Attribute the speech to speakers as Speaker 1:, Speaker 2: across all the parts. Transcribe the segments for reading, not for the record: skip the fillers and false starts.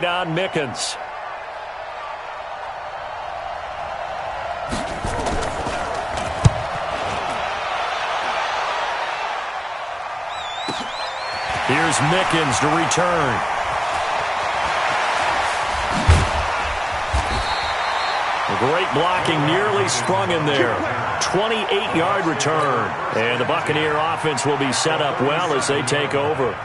Speaker 1: Down Mickens. Here's Mickens to return. Great blocking, nearly sprung in there. 28-yard return. And the Buccaneer offense will be set up well as they take over.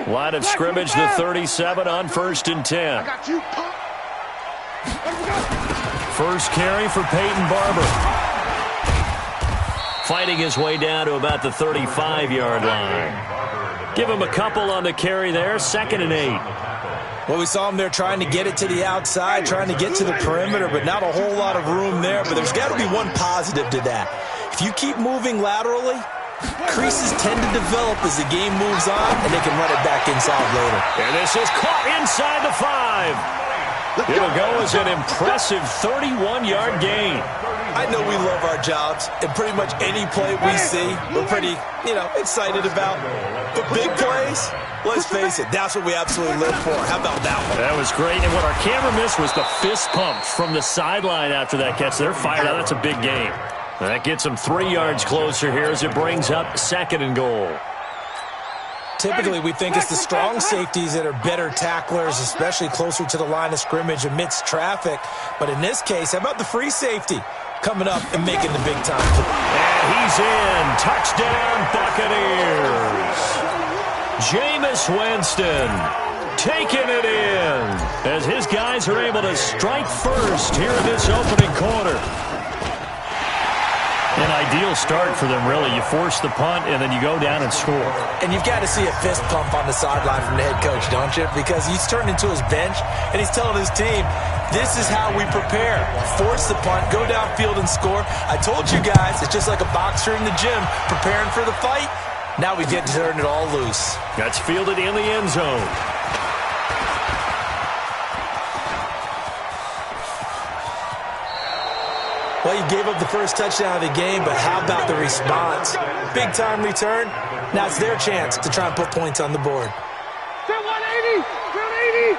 Speaker 1: Line of scrimmage, the 37 on 1st and 10. First carry for Peyton Barber. Fighting his way down to about the 35-yard line. Give him a couple on the carry there, 2nd and 8.
Speaker 2: Well, we saw him there trying to get it to the outside, trying to get to the perimeter, but not a whole lot of room there. But there's got to be one positive to that. If you keep moving laterally, creases tend to develop as the game moves on, and they can run it back inside later.
Speaker 1: And this is caught inside the 5. It'll go as an impressive 31-yard gain.
Speaker 2: I know we love our jobs, and pretty much any play we see, we're pretty, excited about. But big plays, let's face it, that's what we absolutely live for. How about that one?
Speaker 1: That was great, and what our camera missed was the fist pump from the sideline after that catch. They're fired out. That's a big game. That gets them 3 yards closer here as it brings up 2nd and goal.
Speaker 2: Typically, we think it's the strong safeties that are better tacklers, especially closer to the line of scrimmage amidst traffic. But in this case, how about the free safety coming up and making the big time?
Speaker 1: And he's in. Touchdown, Buccaneers. Jameis Winston taking it in as his guys are able to strike first here in this opening quarter. An ideal start for them, really. You force the punt, and then you go down and score.
Speaker 2: And you've got to see a fist pump on the sideline from the head coach, don't you? Because he's turned into his bench, and he's telling his team, this is how we prepare. Force the punt, go downfield and score. I told you guys, it's just like a boxer in the gym preparing for the fight. Now we get to turn it all loose.
Speaker 1: That's fielded in the end zone.
Speaker 2: Well, you gave up the first touchdown of the game, but how about the response? Big-time return. Now it's their chance to try and put points on the board.
Speaker 3: 180! 180!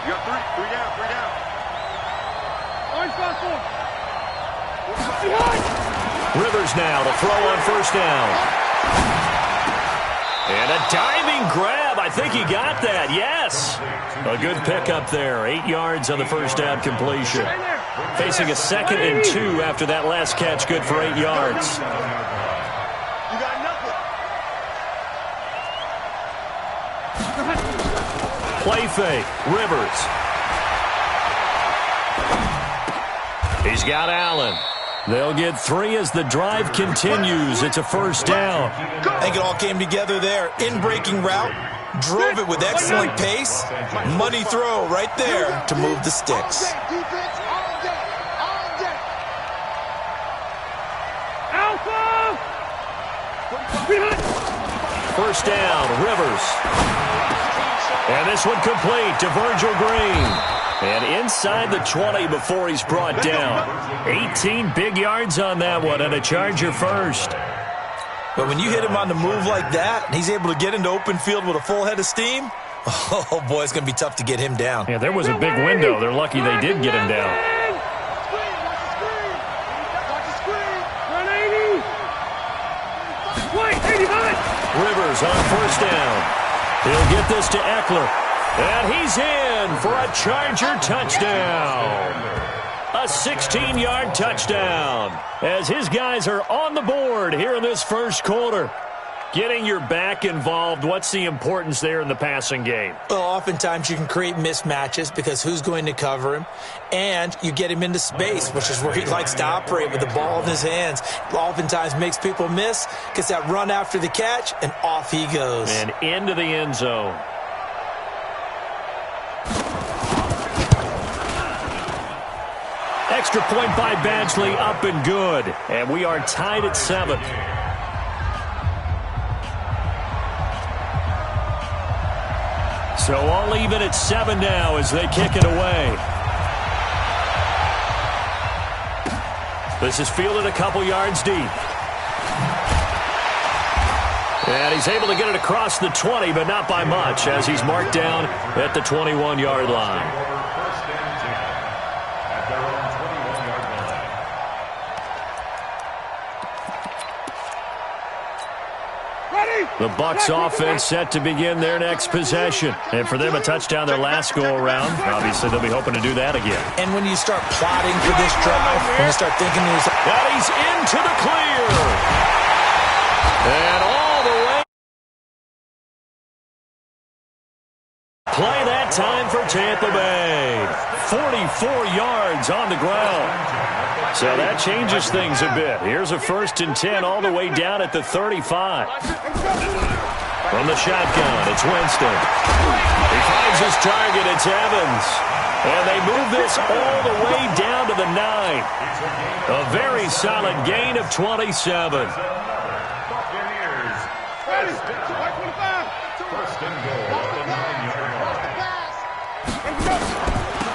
Speaker 3: You got three down. Orange fast four.
Speaker 1: Rivers now to throw on 1st down. And a diving grab. I think he got that. Yes. A good pickup there. 8 yards on the 1st down completion. Facing a 2nd and 2 after that last catch. Good for 8 yards.
Speaker 3: You got nothing.
Speaker 1: Play fake. Rivers. He's got Allen. They'll get 3 as the drive continues. It's a 1st down.
Speaker 2: I think it all came together there. In-breaking route. Drove it with excellent pace. Money throw right there to move the sticks.
Speaker 3: Alpha!
Speaker 1: 1st down, Rivers. And this one complete to Virgil Green. And inside the 20 before he's brought down. 18 big yards on that one, and a Charger first.
Speaker 2: But when you hit him on the move like that, and he's able to get into open field with a full head of steam, oh, boy, it's going to be tough to get him down.
Speaker 1: Yeah, there was a big window. They're lucky they did get him down. Rivers on 1st down. He'll get this to Eckler. And he's in for a Charger touchdown. A 16-yard touchdown as his guys are on the board here in this 1st quarter. Getting your back involved, what's the importance there in the passing game?
Speaker 2: Well, oftentimes you can create mismatches because who's going to cover him? And you get him into space, which is where he likes to operate with the ball in his hands. Oftentimes makes people miss, gets that run after the catch, and off he goes.
Speaker 1: And into the end zone. Extra point by Badgley, up and good. And we are tied at 7. So all even at 7 now as they kick it away. This is fielded a couple yards deep. And he's able to get it across the 20, but not by much, as he's marked down at the 21-yard line. The Bucs offense set to begin their next possession. And for them, a touchdown their last go-around. Obviously, they'll be hoping to do that again.
Speaker 2: And when you start plotting for this drive, when you start thinking to yourself,
Speaker 1: and he's into the clear. And all the way. Play that time for Tampa Bay. 44 yards on the ground. So that changes things a bit. Here's a 1st and 10 all the way down at the 35. From the shotgun, it's Winston. He finds his target, it's Evans. And they move this all the way down to the 9. A very solid gain of 27.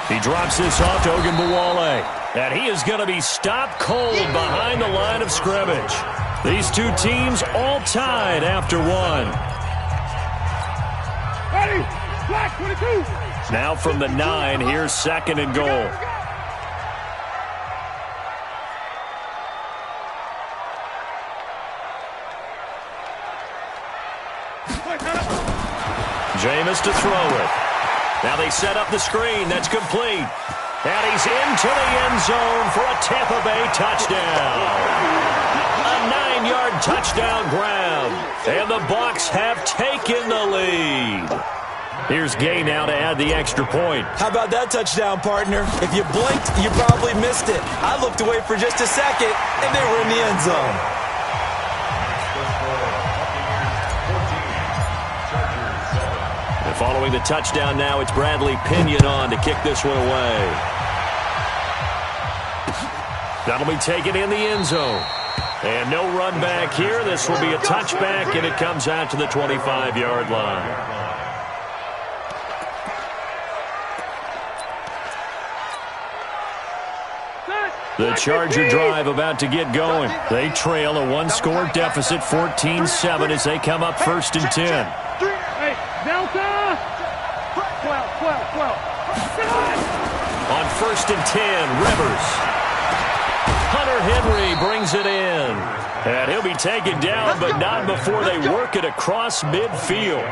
Speaker 1: He drops this off to Ogunbowale. And he is going to be stopped cold behind the line of scrimmage. These two teams all tied after one.
Speaker 3: Ready? Black 22.
Speaker 1: Now from the 9, here's 2nd and goal. Jameis to throw it. Now they set up the screen. That's complete. And he's into the end zone for a Tampa Bay touchdown. A 9-yard touchdown grab. And the Bucs have taken the lead. Here's Gay now to add the extra point.
Speaker 2: how about that touchdown, partner? If you blinked, you probably missed it. I looked away for just a second, and they were in the end zone.
Speaker 1: And following the touchdown now, it's Bradley Pinion on to kick this one away. That'll be taken in the end zone. And no run back here. This will be a touchback, and it comes out to the 25-yard line. The Charger drive about to get going. They trail a 1-score deficit, 14-7, as they come up 1st and 10.
Speaker 3: Hey, Delta. 12.
Speaker 1: On 1st and 10, Rivers. Hunter Henry brings it in. And he'll be taken down, but not before they work it across midfield.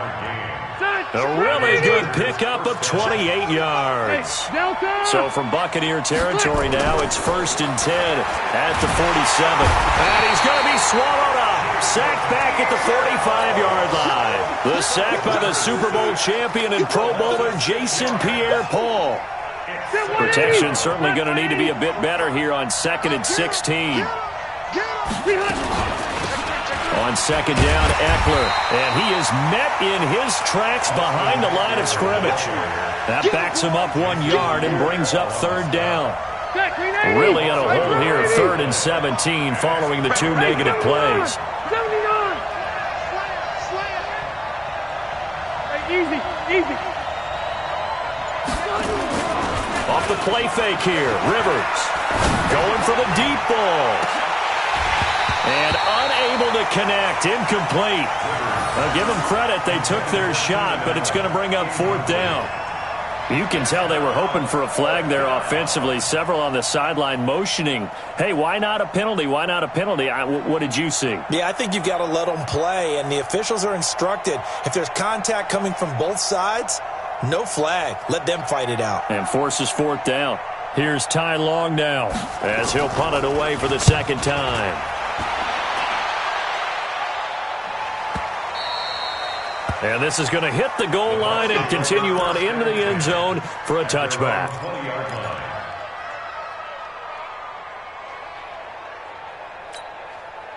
Speaker 1: A really good pickup of 28 yards. So from Buccaneer territory now, it's 1st and 10 at the 47. And he's going to be swallowed up. Sacked back at the 45-yard line. The sack by the Super Bowl champion and Pro Bowler Jason Pierre-Paul. Protection certainly going to need to be a bit better here on 2nd and 16. On 2nd down, Eckler, and he is met in his tracks behind the line of scrimmage. That backs him up 1 yard and brings up 3rd down. Really in a hole here, 3rd and 17, following the 2 negative plays.
Speaker 3: Easy.
Speaker 1: Off the play fake here, Rivers going for the deep ball. And unable to connect, incomplete. Now give them credit, they took their shot, but it's going to bring up 4th down. You can tell they were hoping for a flag there offensively. Several on the sideline motioning, hey, why not a penalty? Why not a penalty? What did you see?
Speaker 2: Yeah, I think you've got to let them play, and the officials are instructed. If there's contact coming from both sides, no flag. Let them fight it out.
Speaker 1: And forces 4th down. Here's Ty Long now, as he'll punt it away for the 2nd time. And this is going to hit the goal line and continue on into the end zone for a touchback.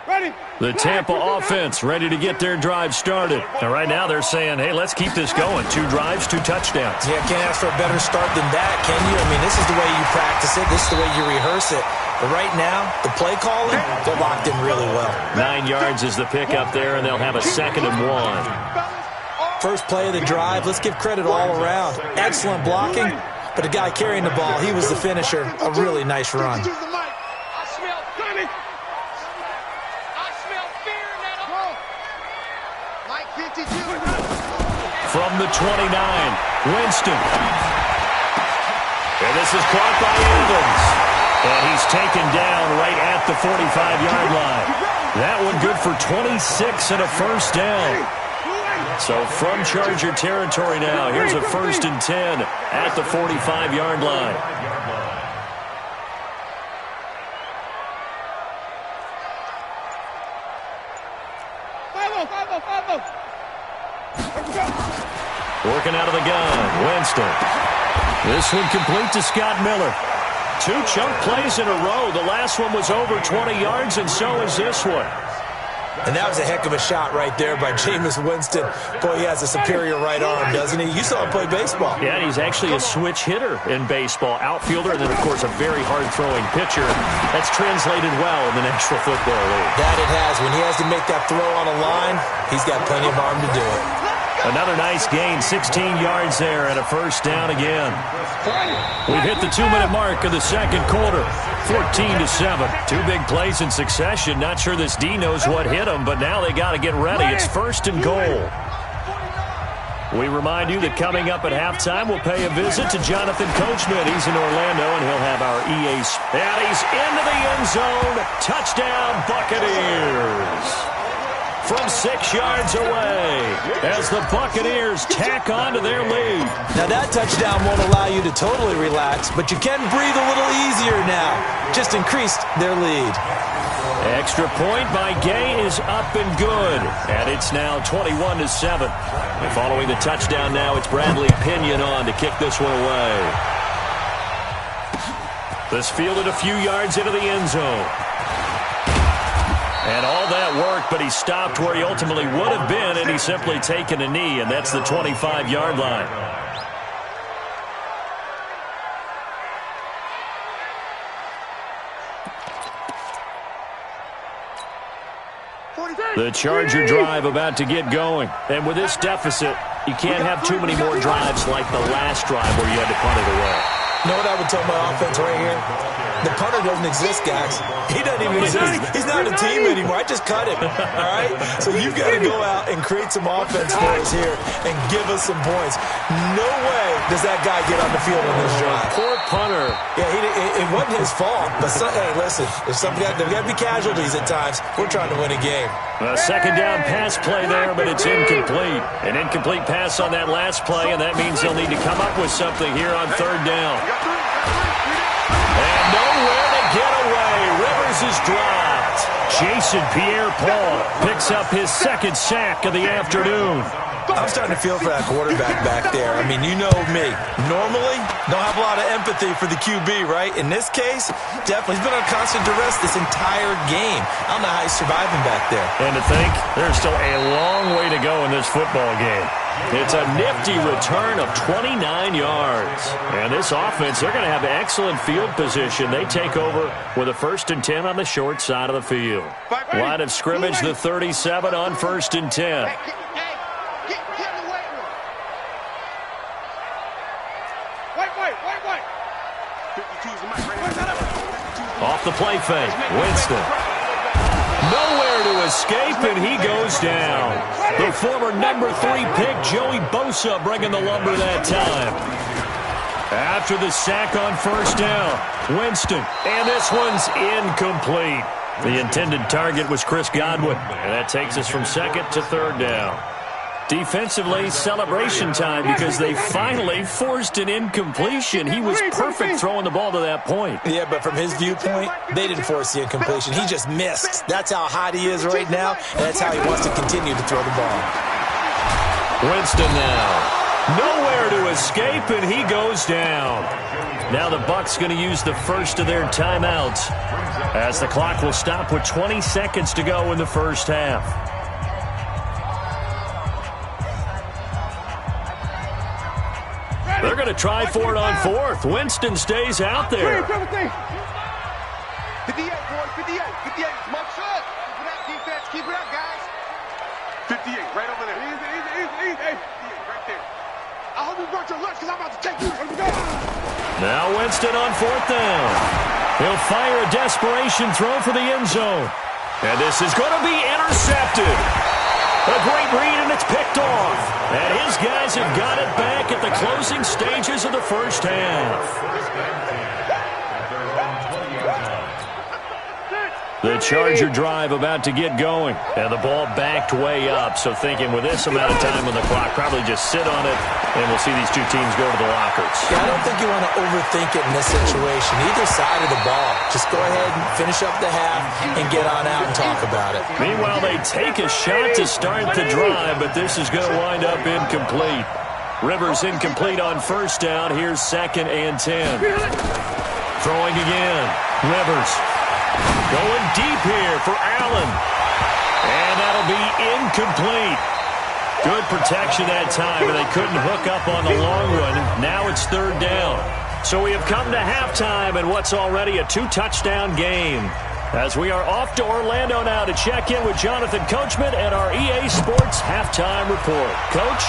Speaker 3: Ready.
Speaker 1: The Tampa offense ready to get their drive started. And right now they're saying, hey, let's keep this going. 2 drives, 2 touchdowns.
Speaker 2: Yeah, can't ask for a better start than that, can you? I mean, this is the way you practice it. This is the way you rehearse it. But right now, the play calling, they're locked in really well.
Speaker 1: 9 yards is the pickup there, and they'll have a 2nd and 1.
Speaker 2: first play of the drive. Let's give credit all around. Excellent blocking, but the guy carrying the ball, he was the finisher. A really nice run.
Speaker 1: From the 29, Winston. And this is caught by Evans. And he's taken down right at the 45-yard line. That one good for 26 and a first down. So from Charger territory now, here's a 1st and 10 at the 45-yard line. Working out of the gun, Winston. This one complete to Scott Miller. 2 chunk plays in a row. The last one was over 20 yards, and so is this one.
Speaker 2: And that was a heck of a shot right there by Jameis Winston. Boy, he has a superior right arm, doesn't he? You saw him play baseball.
Speaker 1: Yeah, he's actually a switch hitter in baseball. Outfielder, and then, of course, a very hard-throwing pitcher. That's translated well in the National Football League.
Speaker 2: That it has. When he has to make that throw on a line, he's got plenty of arm to do it.
Speaker 1: Another nice gain, 16 yards there, and a first down again. We've hit the 2-minute mark of the second quarter, 14-7. 2 big plays in succession. Not sure this D knows what hit him, but now they got to get ready. It's 1st and goal. We remind you that coming up at halftime, we'll pay a visit to Jonathan Coachman. He's in Orlando, and he'll have our EA. And he's into the end zone. Touchdown, Buccaneers. From 6 yards away as the Buccaneers tack on to their lead.
Speaker 2: Now that touchdown won't allow you to totally relax, but you can breathe a little easier now. Just increased their lead.
Speaker 1: Extra point by Gay is up and good, and it's now 21-7. And following the touchdown now, it's Bradley Pinion on to kick this one away. This fielded a few yards into the end zone. And all that work, but he stopped where he ultimately would have been, and he's simply taken a knee, and that's the 25-yard line. The Charger drive about to get going. And with this deficit, you can't have too many more drives like the last drive where you had to punt it away.
Speaker 2: You know what I would tell my offense right here? The punter doesn't exist, guys. He doesn't even exist. He's not a team anymore. I just cut him. All right? So you've got to go out and create some offense for us here and give us some points. No way does that guy get on the field on this drive.
Speaker 1: Poor punter.
Speaker 2: Yeah, it wasn't his fault. But, hey, listen, there's got to be casualties at times. We're trying to win a game.
Speaker 1: A second down pass play there, but it's incomplete. An incomplete pass on that last play, and that means they'll need to come up with something here on 3rd down. And nowhere to get away. Rivers is dropped. Jason Pierre-Paul picks up his 2nd sack of the afternoon.
Speaker 2: I'm starting to feel for that quarterback back there. I mean, you know me. Normally, don't have a lot of empathy for the QB, right? In this case, definitely. He's been on constant duress this entire game. I don't know how he's surviving back there.
Speaker 1: And to think, there's still a long way to go in this football game. It's a nifty return of 29 yards. And this offense, they're going to have excellent field position. They take over with a 1st and 10 on the short side of the field. Line of scrimmage, the 37 on 1st and 10. Off the play fake, Winston. Nowhere to escape, and he goes down. The former number 3 pick, Joey Bosa, bringing the lumber that time. After the sack on 1st down, Winston, and this one's incomplete. The intended target was Chris Godwin, and that takes us from 2nd to 3rd down. Defensively, celebration time because they finally forced an incompletion. He was perfect throwing the ball to that point.
Speaker 2: Yeah, but from his viewpoint, they didn't force the incompletion. He just missed. That's how hot he is right now, and that's how he wants to continue to throw the ball.
Speaker 1: Winston now. Nowhere to escape, and he goes down. Now the Bucs going to use the first of their timeouts as the clock will stop with 20 seconds to go in the first half. They're going to try for it on 4th. Winston stays out there.
Speaker 3: 58, boys, 58. 58,
Speaker 4: Come on, son. Keep it up, defense. Keep it up, guys. 58, right over there. Easy. 58, right there. I hope you brought your lunch because I'm about to take you.
Speaker 1: Now Winston on 4th down. He'll fire a desperation throw for the end zone. And this is going to be intercepted. A great read, and it's picked off. And his guys have got it back at the closing stages of the first half. The Charger drive about to get going. And the ball backed way up. So thinking with this amount of time on the clock, probably just sit on it, and we'll see these two teams go to the lockers.
Speaker 2: Yeah, I don't think you want to overthink it in this situation. Either side of the ball. Just go ahead and finish up the half and get on out and talk about it.
Speaker 1: Meanwhile, they take a shot to start the drive, but this is going to wind up incomplete. Rivers incomplete on 1st down. Here's 2nd and 10. Throwing again. Rivers. Going deep here for Allen. And that'll be incomplete. Good protection that time, and they couldn't hook up on the long run. Now it's 3rd down. So we have come to halftime in what's already a 2-touchdown game. As we are off to Orlando now to check in with Jonathan Coachman and our EA Sports halftime report. Coach?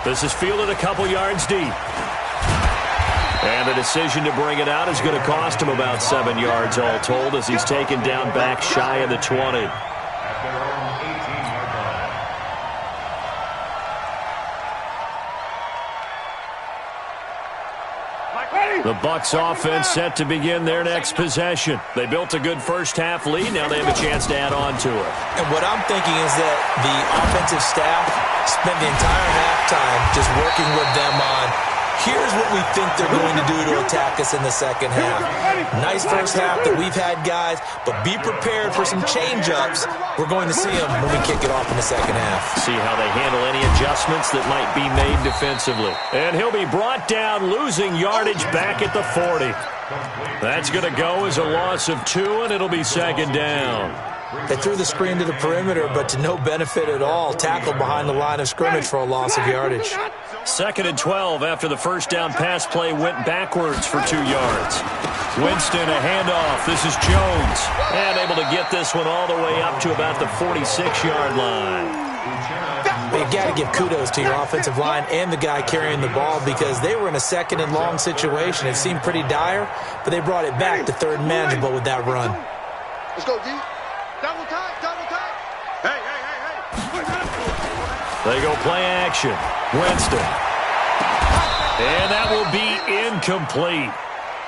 Speaker 1: This is fielded a couple yards deep. And the decision to bring it out is going to cost him about 7 yards all told as he's taken down back shy of the 20. The Bucs offense set to begin their next possession. They built a good first half lead. Now they have a chance to add on to it.
Speaker 2: And what I'm thinking is that the offensive staff spent the entire halftime just working with them on, here's what we think they're going to do to attack us in the second half. Nice first half that we've had, guys, but be prepared for some change-ups. We're going to see them when we kick it off in the second half.
Speaker 1: See how they handle any adjustments that might be made defensively. And he'll be brought down, losing yardage back at the 40. That's going to go as a loss of 2, and it'll be 2nd down.
Speaker 2: They threw the screen to the perimeter, but to no benefit at all. Tackled behind the line of scrimmage for a loss of yardage.
Speaker 1: 2nd and 12 after the first down pass play went backwards for 2 yards. Winston, a handoff. This is Jones. And able to get this one all the way up to about the 46-yard line.
Speaker 2: You got to give kudos to your offensive line and the guy carrying the ball because they were in a 2nd and long situation. It seemed pretty dire, but they brought it back to 3rd and manageable with that run.
Speaker 4: Let's go, D. Double tight. Hey.
Speaker 1: They go play action. Winston. And that will be incomplete.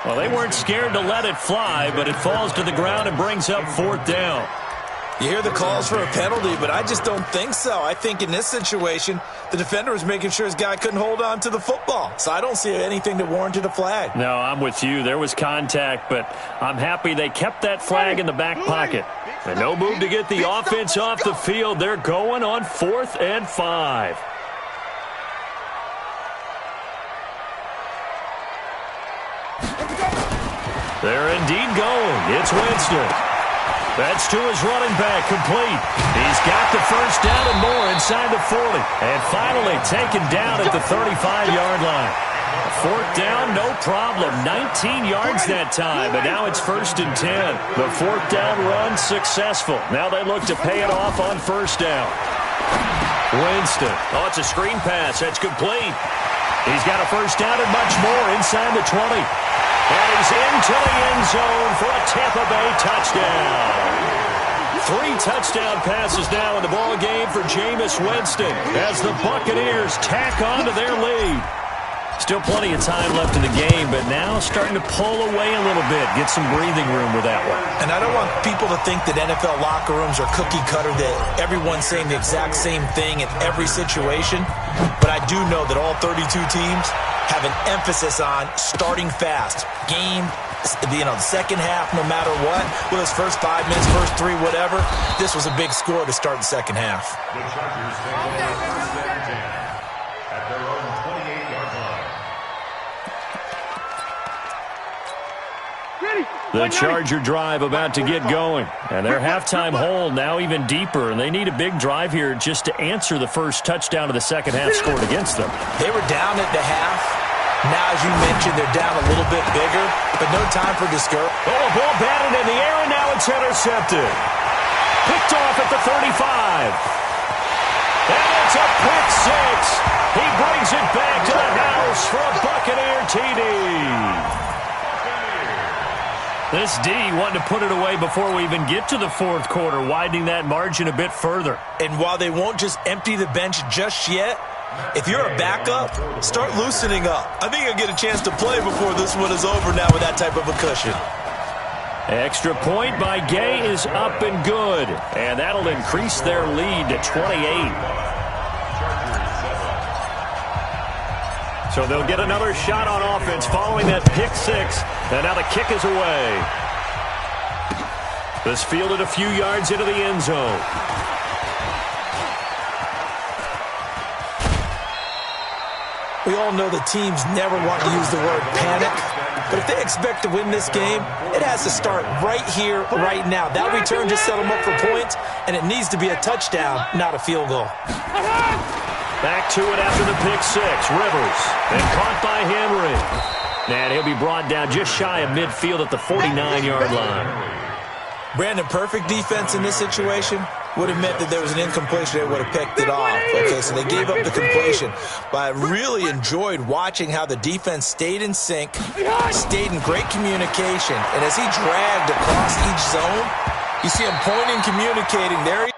Speaker 1: Well, they weren't scared to let it fly, but it falls to the ground and brings up 4th down.
Speaker 2: You hear the calls for a penalty, but I just don't think so. I think in this situation, the defender was making sure his guy couldn't hold on to the football. So I don't see anything that warranted a flag.
Speaker 1: No, I'm with you. There was contact, but I'm happy they kept that flag in the back pocket. And no move to get the offense off the field. They're going on 4th and 5. They're indeed going. It's Winston. That's to his running back, complete. He's got the first down and more inside the 40. And finally taken down at the 35-yard line. 4th down, no problem. 19 yards that time, but now it's 1st and 10. The 4th down run successful. Now they look to pay it off on 1st down. Winston. Oh, it's a screen pass. That's complete. He's got a first down and much more inside the 20. And he's into the end zone for a Tampa Bay touchdown. 3 touchdown passes now in the ball game for Jameis Winston as the Buccaneers tack on to their lead. Still plenty of time left in the game, but now starting to pull away a little bit, get some breathing room with that one.
Speaker 2: And I don't want people to think that NFL locker rooms are cookie cutter, that everyone's saying the exact same thing in every situation. But I do know that all 32 teams have an emphasis on starting fast. Game, the second half, no matter what, whether it's first 5 minutes, first 3, whatever, this was a big score to start the second half.
Speaker 5: The Chargers take over first and 10 at their own 28-yard line.
Speaker 1: The Charger drive about to get going. And their halftime hole now even deeper. And they need a big drive here just to answer the first touchdown of the second half scored against them.
Speaker 2: They were down at the half. Now, as you mentioned, they're down a little bit bigger, but no time for discouragement.
Speaker 1: Oh, a ball batted in the air, and now it's intercepted. Picked off at the 35. And it's a pick six. He brings it back to the house for a Buccaneer TD. This D wanted to put it away before we even get to the fourth quarter, widening that margin a bit further.
Speaker 2: And while they won't just empty the bench just yet, if you're a backup, start loosening up. I think you'll get a chance to play before this one is over now with that type of a cushion.
Speaker 1: Extra point by Gay is up and good. And that'll increase their lead to 28. So they'll get another shot on offense following that pick six. And now the kick is away. This fielded a few yards into the end zone.
Speaker 2: We all know the teams never want to use the word panic. But if they expect to win this game, it has to start right here, right now. That return just set them up for points, and it needs to be a touchdown, not a field goal.
Speaker 1: Back to it after the pick six. Rivers. And caught by Henry. And he'll be brought down just shy of midfield at the 49-yard line.
Speaker 2: Brandon, perfect defense in this situation would have meant that there was an incompletion. They would have picked it off. Okay, so they gave up the completion. But I really enjoyed watching how the defense stayed in sync, stayed in great communication. And as he dragged across each zone, you see him pointing, communicating. There he